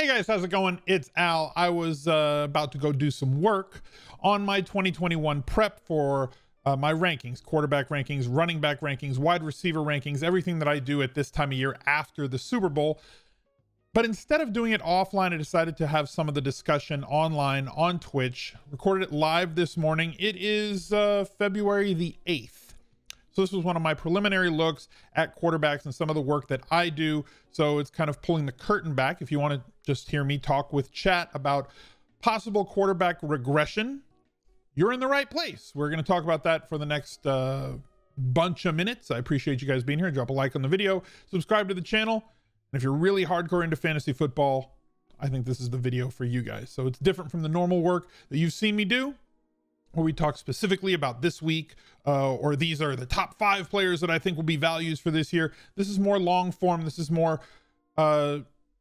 Hey guys, how's it going? It's Al. I was about to go do some work on my 2021 prep for my rankings, quarterback rankings, running back rankings, wide receiver rankings, everything that I do at this time of year after the Super Bowl. But instead of doing it offline, I decided to have some of the discussion online on Twitch. Recorded it live this morning. It is February the 8th. So this was one of my preliminary looks at quarterbacks and some of the work that I do. So it's kind of pulling the curtain back. If you want to just hear me talk with chat about possible quarterback regression, you're in the right place. We're going to talk about that for the next bunch of minutes. I appreciate you guys being here. Drop a like on the video, subscribe to the channel. And if you're really hardcore into fantasy football, I think this is the video for you guys. So it's different from the normal work that you've seen me do, where we talk specifically about this week, or these are the top 5 players that I think will be values for this year. This is more long form. This is more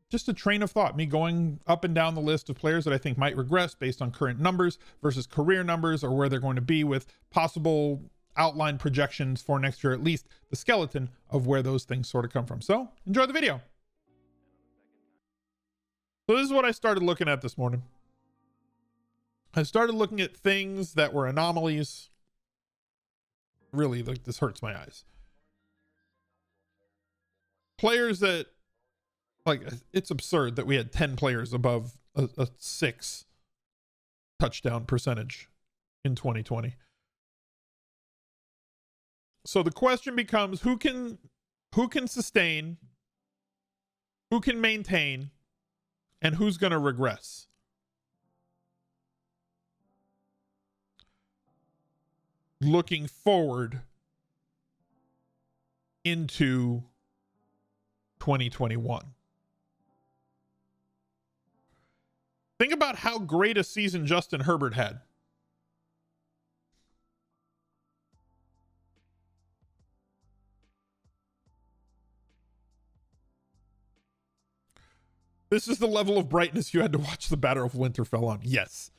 just a train of thought, me going up and down the list of players that I think might regress based on current numbers versus career numbers, or where they're going to be with possible outline projections for next year, at least the skeleton of where those things sort of come from. So enjoy the video. So this is what I started looking at this morning. I started looking at things that were anomalies. Really, like, this hurts my eyes. Players that, like, it's absurd that we had 10 players above a 6 touchdown percentage in 2020. So the question becomes, who can sustain, who can maintain, and who's going to regress? Looking forward into 2021. Think about how great a season Justin Herbert had. This is the level of brightness you had to watch the Battle of Winterfell on. Yes.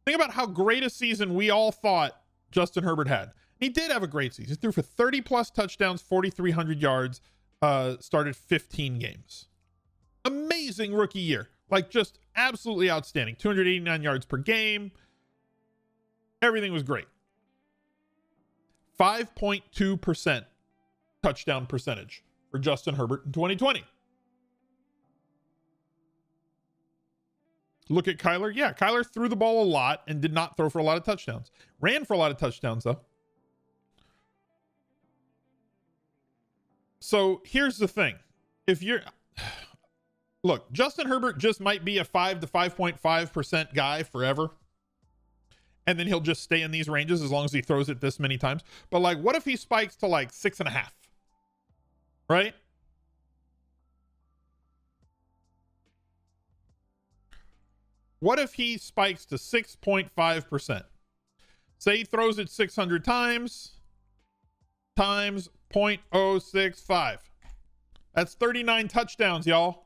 Think about how great a season we all thought Justin Herbert had. He did have a great season. He threw for 30 plus touchdowns, 4,300 yards, started 15 games. Amazing rookie year. Like, just absolutely outstanding. 289 yards per game. Everything was great. 5.2% touchdown percentage for Justin Herbert in 2020. Look at Kyler. Yeah, Kyler threw the ball a lot and did not throw for a lot of touchdowns. Ran for a lot of touchdowns, though. So here's the thing. If you're... Look, Justin Herbert just might be a 5 to 5.5% guy forever. And then he'll just stay in these ranges as long as he throws it this many times. But, like, what if he spikes to, like, 6.5? Right? What if he spikes to 6.5%? Say he throws it 600 times 0.065. That's 39 touchdowns, y'all.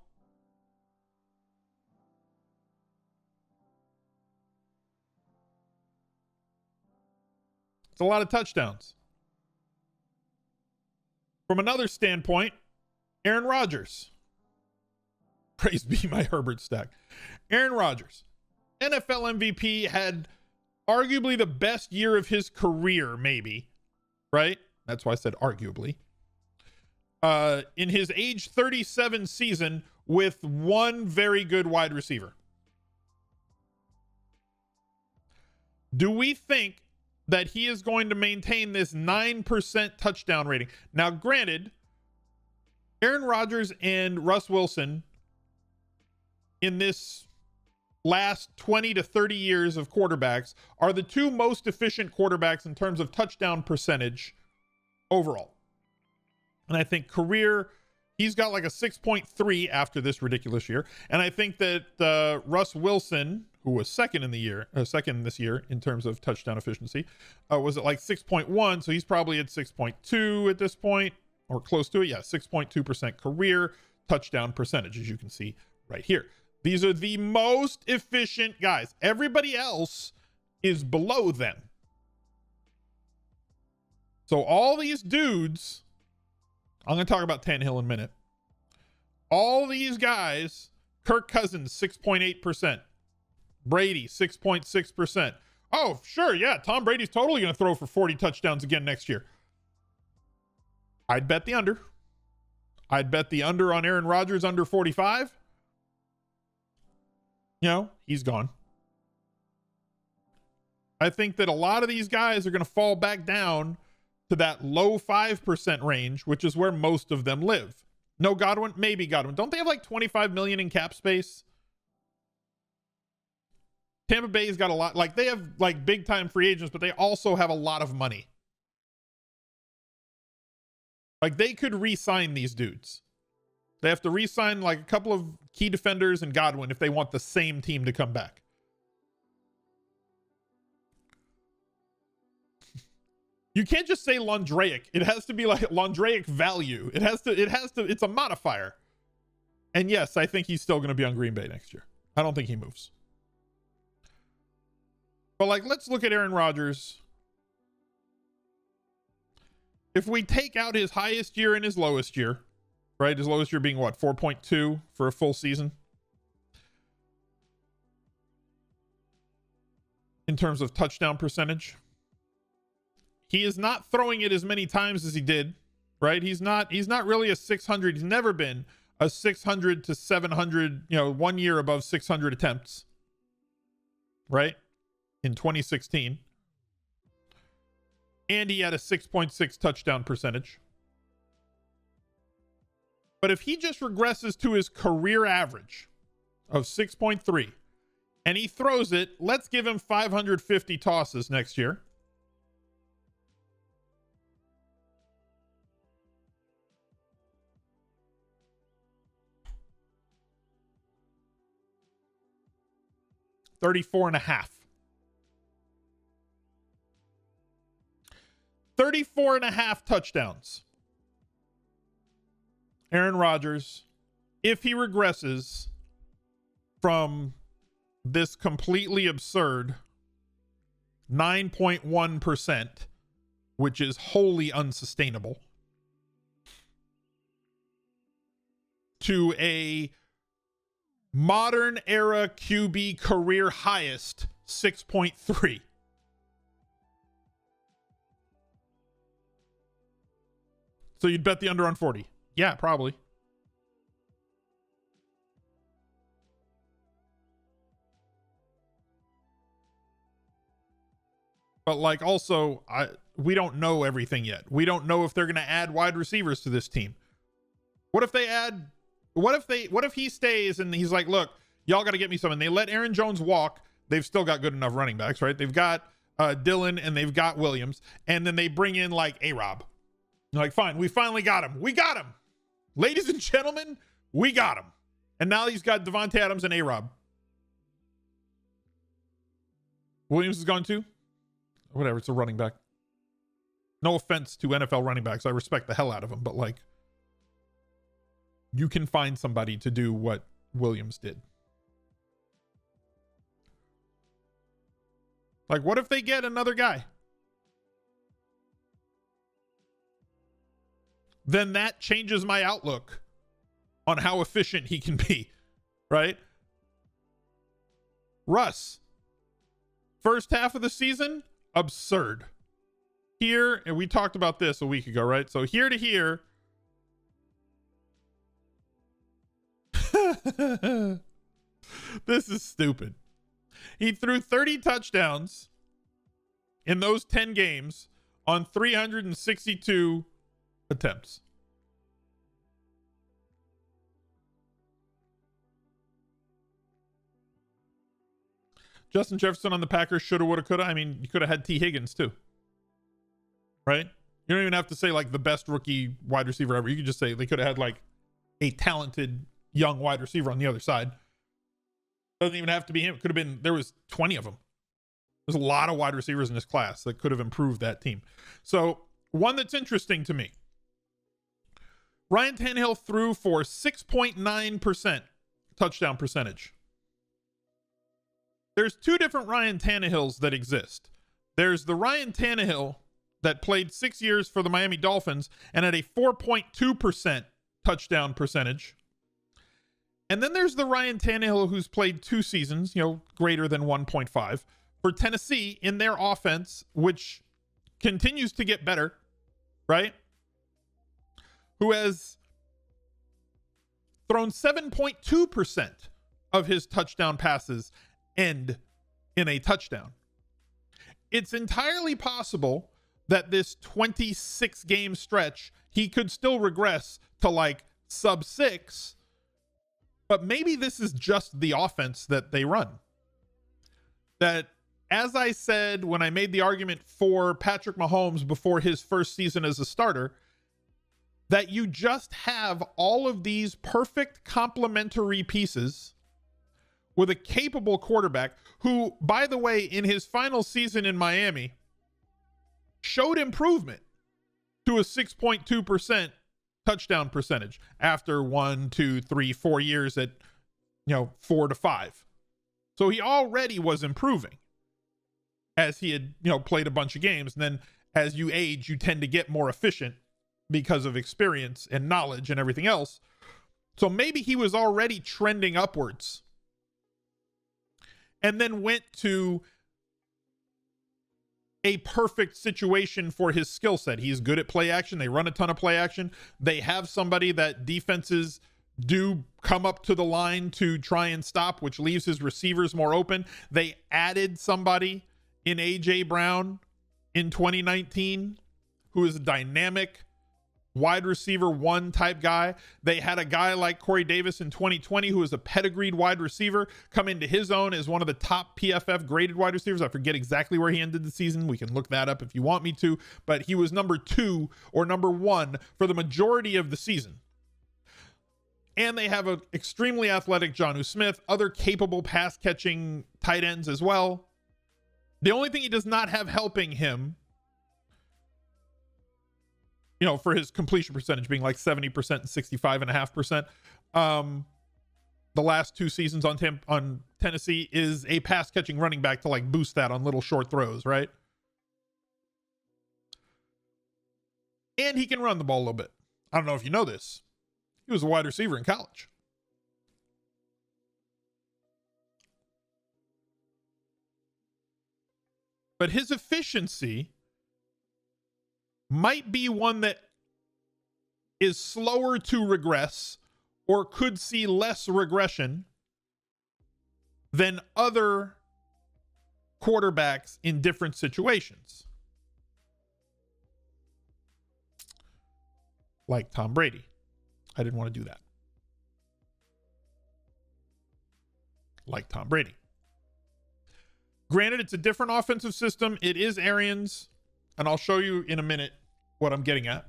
It's a lot of touchdowns. From another standpoint, Aaron Rodgers. Praise be my Herbert stack. Aaron Rodgers, NFL MVP, had arguably the best year of his career, maybe, right? That's why I said arguably. In his age 37 season with one very good wide receiver. Do we think that he is going to maintain this 9% touchdown rating? Now, granted, Aaron Rodgers and Russ Wilson in this last 20 to 30 years of quarterbacks are the two most efficient quarterbacks in terms of touchdown percentage overall. And I think career, he's got like a 6.3 after this ridiculous year. And I think that Russ Wilson, who was second this year in terms of touchdown efficiency, was at like 6.1. So he's probably at 6.2 at this point, or close to it. Yeah, 6.2% career touchdown percentage, as you can see right here. These are the most efficient guys. Everybody else is below them. So all these dudes, I'm going to talk about Tannehill in a minute. All these guys Kirk Cousins, 6.8%. Brady, 6.6%. Oh, sure, yeah, Tom Brady's totally going to throw for 40 touchdowns again next year. I'd bet the under. I'd bet the under on Aaron Rodgers under 45. You know, he's gone. I think that a lot of these guys are going to fall back down to that low 5% range, which is where most of them live. No Godwin, maybe Godwin. Don't they have like 25 million in cap space? Tampa Bay's got a lot. Like, they have like big time free agents, but they also have a lot of money. Like, they could re-sign these dudes. They have to re-sign like a couple of key defenders and Godwin if they want the same team to come back. You can't just say Londraic. It has to be like Londraic value. It's a modifier. And yes, I think he's still going to be on Green Bay next year. I don't think he moves. But like, let's look at Aaron Rodgers. If we take out his highest year and his lowest year, right? His lowest year being what? 4.2 for a full season. In terms of touchdown percentage. He is not throwing it as many times as he did, right? He's not really a 600. He's never been a 600 to 700, 1 year above 600 attempts, right? In 2016. And he had a 6.6 touchdown percentage. But if he just regresses to his career average of 6.3 and he throws it, let's give him 550 tosses next year. $34.5 touchdowns. Aaron Rodgers, if he regresses from this completely absurd 9.1%, which is wholly unsustainable, to a modern era QB career highest 6.3. So you'd bet the under on 40. Yeah, probably. But like, also, we don't know everything yet. We don't know if they're going to add wide receivers to this team. What if he stays and he's like, look, y'all got to get me some, and they let Aaron Jones walk. They've still got good enough running backs, right? They've got Dillon and they've got Williams, and then they bring in like A-Rob. Like, fine, we finally got him. We got him. Ladies and gentlemen, we got him. And now he's got Devontae Adams and A-Rob. Williams is gone too? Whatever, it's a running back. No offense to NFL running backs. I respect the hell out of them, but like, you can find somebody to do what Williams did. Like, what if they get another guy? Then that changes my outlook on how efficient he can be, right? Russ, first half of the season, absurd. Here, and we talked about this a week ago, right? So here to here, this is stupid. He threw 30 touchdowns in those 10 games on 362 attempts. Justin Jefferson on the Packers shoulda, woulda, coulda. I mean, you could have had T. Higgins too, right? You don't even have to say like the best rookie wide receiver ever. You could just say they could have had like a talented young wide receiver on the other side. Doesn't even have to be him. It could have been, there was 20 of them. There's a lot of wide receivers in this class that could have improved that team. So one that's interesting to me, Ryan Tannehill threw for 6.9% touchdown percentage. There's two different Ryan Tannehills that exist. There's the Ryan Tannehill that played 6 years for the Miami Dolphins and had a 4.2% touchdown percentage. And then there's the Ryan Tannehill who's played 2 seasons, greater than 1.5 for Tennessee in their offense, which continues to get better, right? Who has thrown 7.2% of his touchdown passes end in a touchdown. It's entirely possible that this 26 game stretch, he could still regress to like sub 6, but maybe this is just the offense that they run. That, as I said when I made the argument for Patrick Mahomes before his first season as a starter, that you just have all of these perfect complementary pieces with a capable quarterback who, by the way, in his final season in Miami, showed improvement to a 6.2% touchdown percentage after 1, 2, 3, 4 years at 4 to 5. So he already was improving as he had played a bunch of games, and then as you age you tend to get more efficient because of experience and knowledge and everything else. So maybe he was already trending upwards and then went to a perfect situation for his skill set. He's good at play action. They run a ton of play action. They have somebody that defenses do come up to the line to try and stop, which leaves his receivers more open. They added somebody in A.J. Brown in 2019 who is a dynamic wide receiver 1 type guy. They had a guy like Corey Davis in 2020 who was a pedigreed wide receiver come into his own as one of the top PFF graded wide receivers. I forget exactly where he ended the season. We can look that up if you want me to, but he was number 2 or number 1 for the majority of the season. And they have an extremely athletic Jonnu Smith, other capable pass catching tight ends as well. The only thing he does not have helping him, for his completion percentage being like 70% and 65.5%. The last 2 seasons on Tennessee is a pass catching running back to like boost that on little short throws, right? And he can run the ball a little bit. I don't know if you know this. He was a wide receiver in college. But his efficiency might be one that is slower to regress or could see less regression than other quarterbacks in different situations. Like Tom Brady. I didn't want to do that. Like Tom Brady. Granted, it's a different offensive system. It is Arians, and I'll show you in a minute what I'm getting at.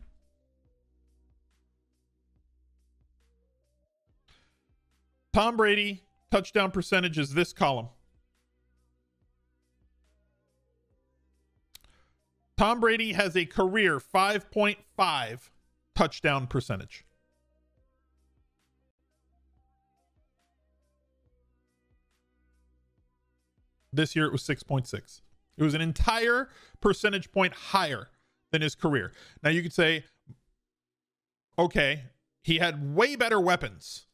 Tom Brady, touchdown percentage is this column. Tom Brady has a career 5.5 touchdown percentage. This year it was 6.6. It was an entire percentage point higher than his career. Now you could say, okay, he had way better weapons,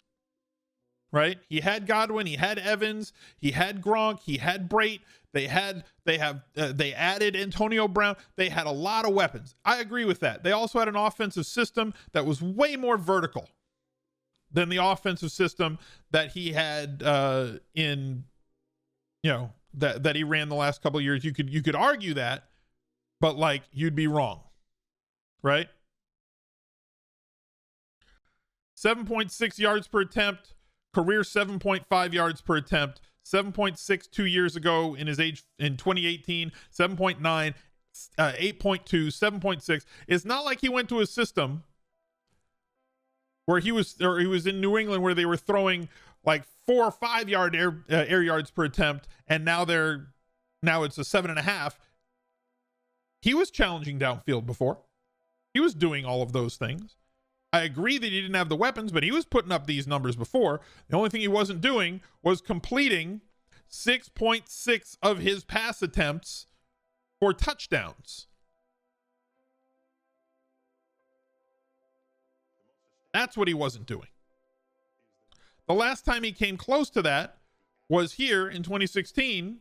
right? He had Godwin, he had Evans, he had Gronk, he had Brate. They added Antonio Brown. They had a lot of weapons. I agree with that. They also had an offensive system that was way more vertical than the offensive system that he had that he ran the last couple of years. You could argue that, but like you'd be wrong, right? 7.6 yards per attempt, career 7.5 yards per attempt, 7.6 2 years ago in 2018, 7.9, 8.2, 7.6. It's not like he went to a system where he was in New England where they were throwing like 4 or 5 yard air yards per attempt, and now it's a 7.5. He was challenging downfield before. He was doing all of those things. I agree that he didn't have the weapons, but he was putting up these numbers before. The only thing he wasn't doing was completing 6.6 of his pass attempts for touchdowns. That's what he wasn't doing. The last time he came close to that was here in 2016.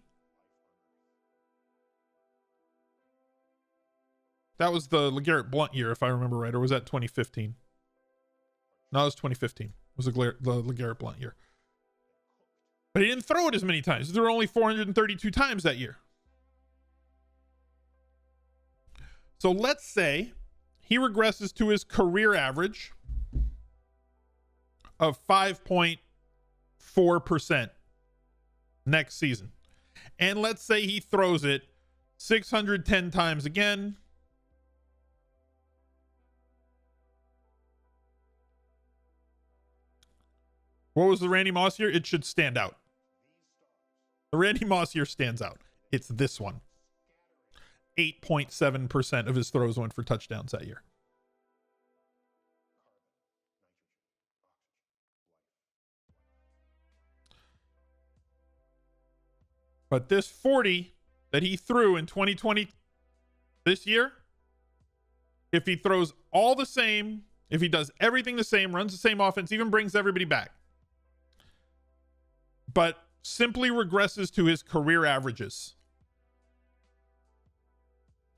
That was the LeGarrette Blount year, if I remember right, or was that 2015? No, it was 2015. It was the LeGarrette Blount year. But he didn't throw it as many times. There were only 432 times that year. So let's say he regresses to his career average of 5.4% next season. And let's say he throws it 610 times again. What was the Randy Moss year? It should stand out. The Randy Moss year stands out. It's this one. 8.7% of his throws went for touchdowns that year. But this 40 that he threw in 2020 this year, if he throws all the same, if he does everything the same, runs the same offense, even brings everybody back, but simply regresses to his career averages,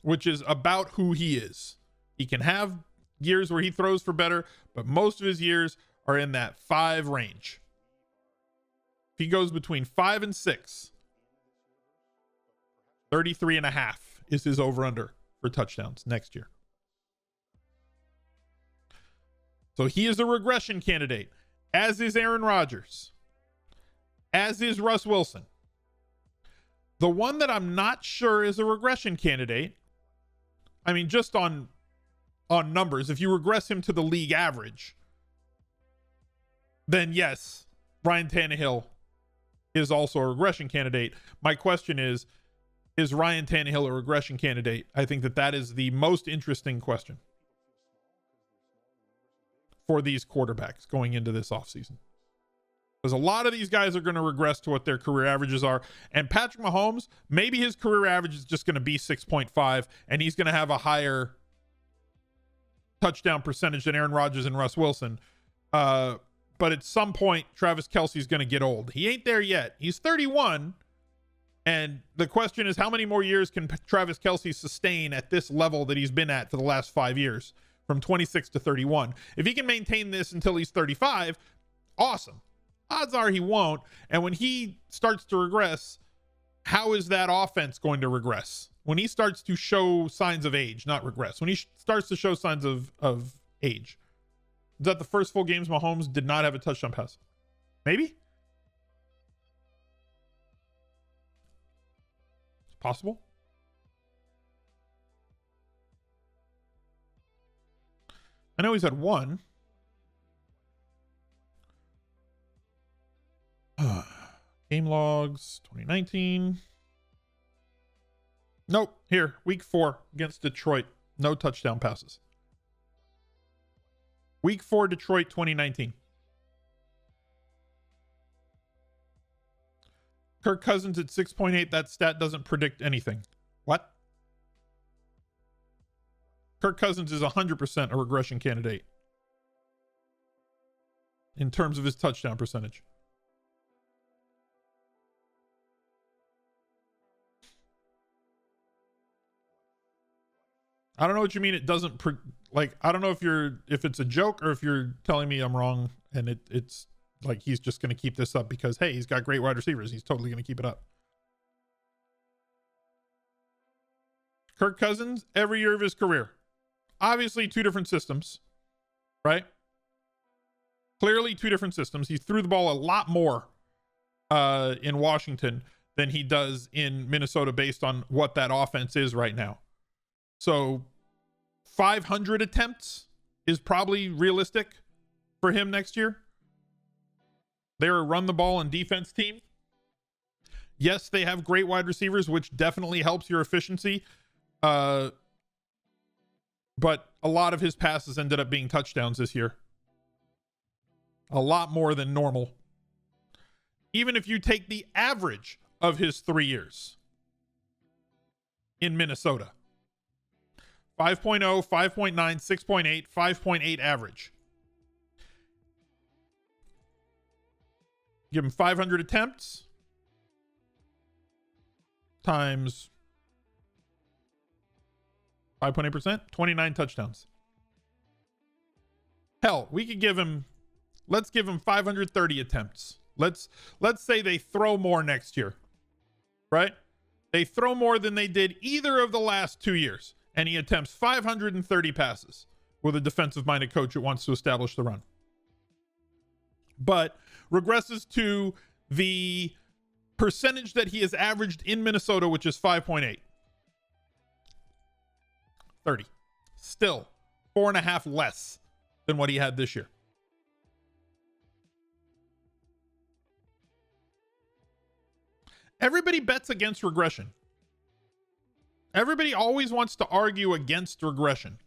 which is about who he is. He can have years where he throws for better, but most of his years are in that 5 range. If he goes between 5 and 6, 33.5 is his over-under for touchdowns next year. So he is a regression candidate, as is Aaron Rodgers, as is Russ Wilson. The one that I'm not sure is a regression candidate, I mean, just on numbers, if you regress him to the league average, then yes, Ryan Tannehill is also a regression candidate. My question is Ryan Tannehill a regression candidate? I think that is the most interesting question for these quarterbacks going into this offseason. Because a lot of these guys are going to regress to what their career averages are. And Patrick Mahomes, maybe his career average is just going to be 6.5, and he's going to have a higher touchdown percentage than Aaron Rodgers and Russ Wilson. But at some point, Travis Kelce's going to get old. He ain't there yet. He's 31. And the question is, how many more years can Travis Kelce sustain at this level that he's been at for the last 5 years, from 26 to 31? If he can maintain this until he's 35, awesome. Odds are he won't. And when he starts to regress, how is that offense going to regress? When he starts to show signs of age, not regress. When he starts to show signs of age. Is that the first full games Mahomes did not have a touchdown pass? Maybe? It's possible. I know he's had one. Game logs 2019. Nope. Here, week 4 against Detroit. No touchdown passes. Week 4, Detroit 2019. Kirk Cousins at 6.8. That stat doesn't predict anything. What? Kirk Cousins is 100% a regression candidate in terms of his touchdown percentage. I don't know what you mean. It doesn't I don't know if it's a joke or if you're telling me I'm wrong and it's like he's just going to keep this up because, hey, he's got great wide receivers. He's totally going to keep it up. Kirk Cousins, every year of his career. Obviously 2 different systems, right? Clearly 2 different systems. He threw the ball a lot more in Washington than he does in Minnesota based on what that offense is right now. So 500 attempts is probably realistic for him next year. They're a run the ball and defense team. Yes, they have great wide receivers, which definitely helps your efficiency. But a lot of his passes ended up being touchdowns this year. A lot more than normal. Even if you take the average of his 3 years in Minnesota. 5.0, 5.9, 6.8, 5.8 average. Give him 500 attempts times 5.8%, 29 touchdowns. Hell, we could give him, let's give him 530 attempts. Let's say they throw more next year, right? They throw more than they did either of the last 2 years, and he attempts 530 passes with a defensive-minded coach that wants to establish the run. But regresses to the percentage that he has averaged in Minnesota, which is 5.8. 30. Still 4.5 less than what he had this year. Everybody bets against regression. Everybody always wants to argue against regression.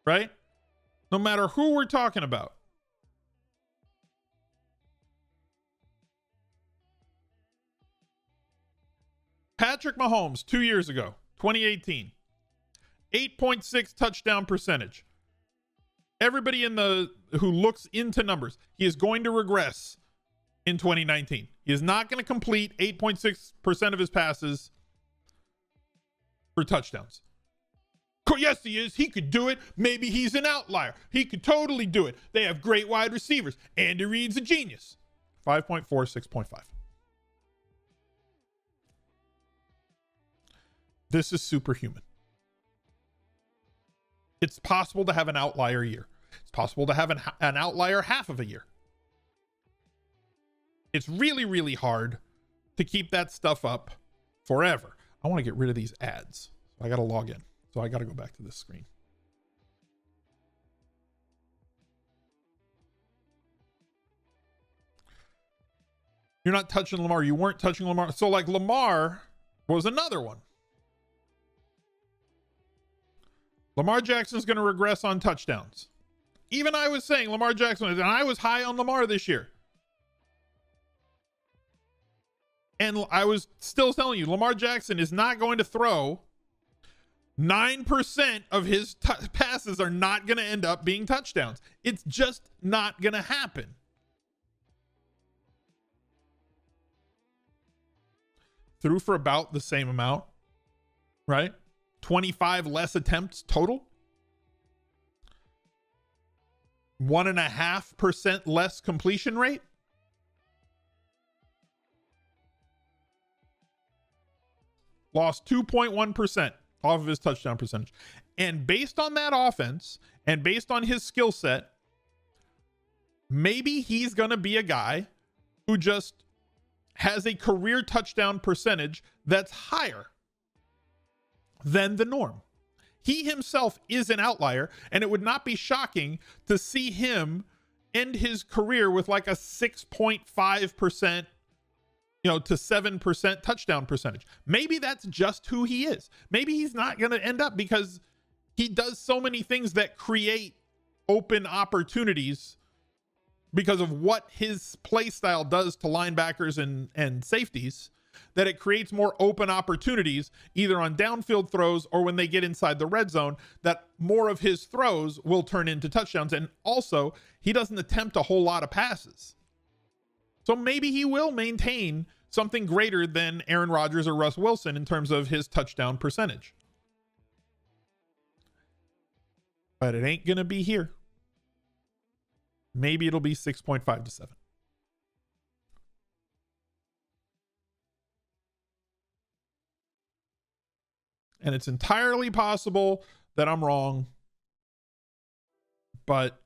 Right? No matter who we're talking about. Patrick Mahomes, 2 years ago, 2018, 8.6 touchdown percentage. Everybody who looks into numbers, he is going to regress in 2019. He is not going to complete 8.6% of his passes for touchdowns. Yes, he is. He could do it. Maybe he's an outlier. He could totally do it. They have great wide receivers. Andy Reid's a genius. 5.4, 6.5. This is superhuman. It's possible to have an outlier year. It's possible to have an outlier half of a year. It's really, really hard to keep that stuff up forever. I want to get rid of these ads. So I got to log in. So I got to go back to this screen. You're not touching Lamar. You weren't touching Lamar. So like Lamar was another one. Lamar Jackson's going to regress on touchdowns. Even I was saying Lamar Jackson, and I was high on Lamar this year. And I was still telling you, Lamar Jackson is not going to throw 9% of his passes are not going to end up being touchdowns. It's just not going to happen. Threw for about the same amount, right? 25 less attempts total. 1.5% less completion rate. Lost 2.1% off of his touchdown percentage. And based on that offense and based on his skill set, maybe he's going to be a guy who just has a career touchdown percentage that's higher than the norm. He himself is an outlier, and it would not be shocking to see him end his career with like a 6.5%, to 7% touchdown percentage. Maybe that's just who he is. Maybe he's not going to end up because he does so many things that create open opportunities because of what his play style does to linebackers and safeties, that it creates more open opportunities either on downfield throws or when they get inside the red zone, that more of his throws will turn into touchdowns. And also, he doesn't attempt a whole lot of passes. So maybe he will maintain something greater than Aaron Rodgers or Russ Wilson in terms of his touchdown percentage. But it ain't going to be here. Maybe it'll be 6.5 to 7. And it's entirely possible that I'm wrong, but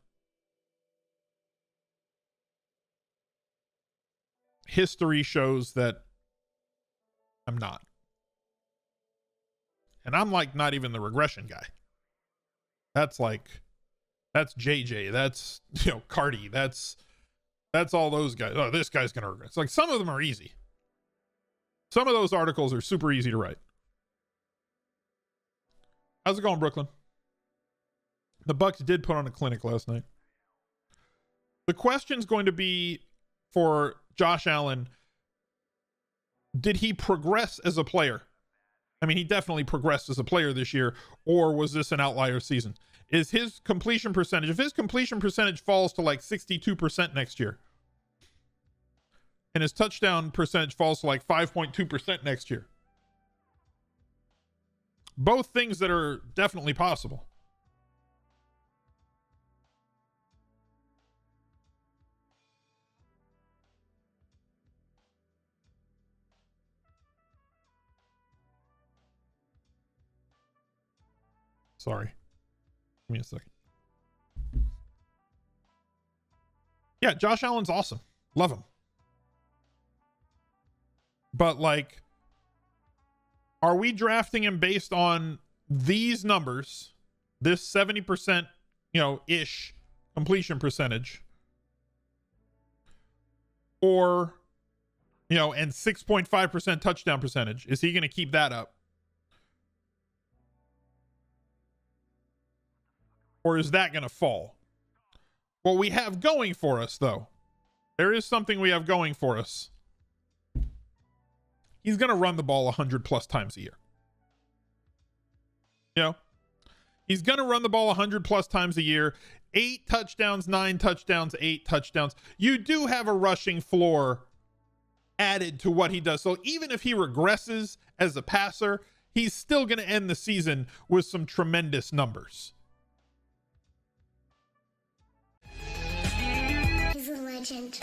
history shows that I'm not. And I'm like not even the regression guy. That's JJ. That's, Cardi. That's all those guys. Oh, this guy's going to regress. Like some of them are easy. Some of those articles are super easy to write. How's it going, Brooklyn? The Bucks did put on a clinic last night. The question's going to be for Josh Allen. Did he progress as a player? I mean, he definitely progressed as a player this year, or was this an outlier season? Is his completion percentage, if his completion percentage falls to like 62% next year, and his touchdown percentage falls to like 5.2% next year. Both things that are definitely possible. Sorry. Give me a second. Yeah, Josh Allen's awesome. Love him. But like, are we drafting him based on these numbers, this 70%, ish completion percentage, or, and 6.5% touchdown percentage? Is he going to keep that up? Or is that going to fall? What we have going for us, though, there is something we have going for us. He's going to run the ball 100 plus times a year. He's going to run the ball 100 plus times a year. 8 touchdowns, 9 touchdowns, 8 touchdowns. You do have a rushing floor added to what he does. So even if he regresses as a passer, he's still going to end the season with some tremendous numbers. He's a legend.